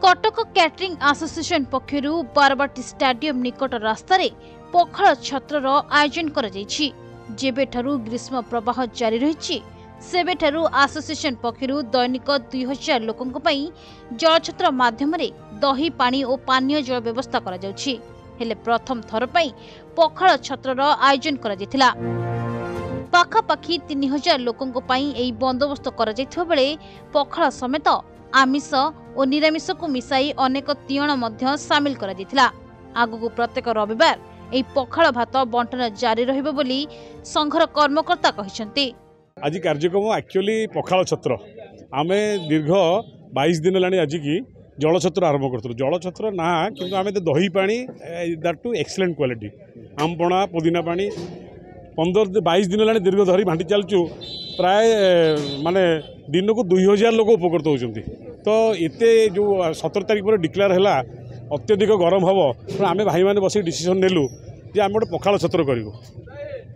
Cuttack catering association पक्षरु Barbati stadium निकट रास्तार पखाल छत्रर आयोजन कर जेबेठारु ग्रीष्म प्रवाह जारी रही सेबेठारु एसोसिएशन पक्षरु दैनिक 2000 लोकंक पई जलछत्र माध्यम दही पानी और पानीय जल व्यवस्था करा जाउछि। हेले प्रथम थर पई पखाल छत्रर आयोजन करा जायतिला। पाखापाखि 3000 लोकंक पई एई बंदोबस्त करा जायथिबा बेले पखाल समेत आमिष और निरामिष को मिसाई अनेक तीयण मध्य सामिल करा जायतिला। आगु प्रत्येक रविवार एई पखाल भात बंटन जारी रहिबो बोली संघर कर्मकर्ता कहिसंती। आज कार्यक्रम एक्चुअली पखाल छत्र आमे दीर्घ 22 दिन लानी आज की जल छत्र आरंभ करथु। जल छत्र ना किंतु आमे दही पानी दैट टू एक्सीलेंट क्वालिटी आमपणा पुदीना पानी 15-22 दिन लानी दीर्घ धरी भांटी चलचु। प्राय माने दिन को 2000 लोक उपकृत होउछंती। तो एते जो 17 तारीख पर डिक्लेयर हैला अत्यधिक गरम हबो तो आमे भाई माने बसी डिसीजन नेलु जे आमे गोटे पखाल छत्र करिवो।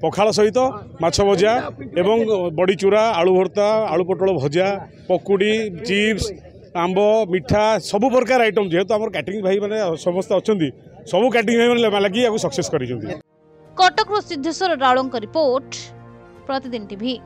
पखाल सहित माछ भजा एवं बड़ी चूरा आलू भर्ता आलू पटल भजा पकुड़ी चिप्स आंब मिठा सबु प्रकार आइटम जेहेतु आम कैटरिंग भाई मैंने समस्त अच्छा सबू कैटरिंग भाई मैंने लगी सक्सेस कर। कटक सिद्धेश्वर रावल रिपोर्ट प्रतिदिन टीवी।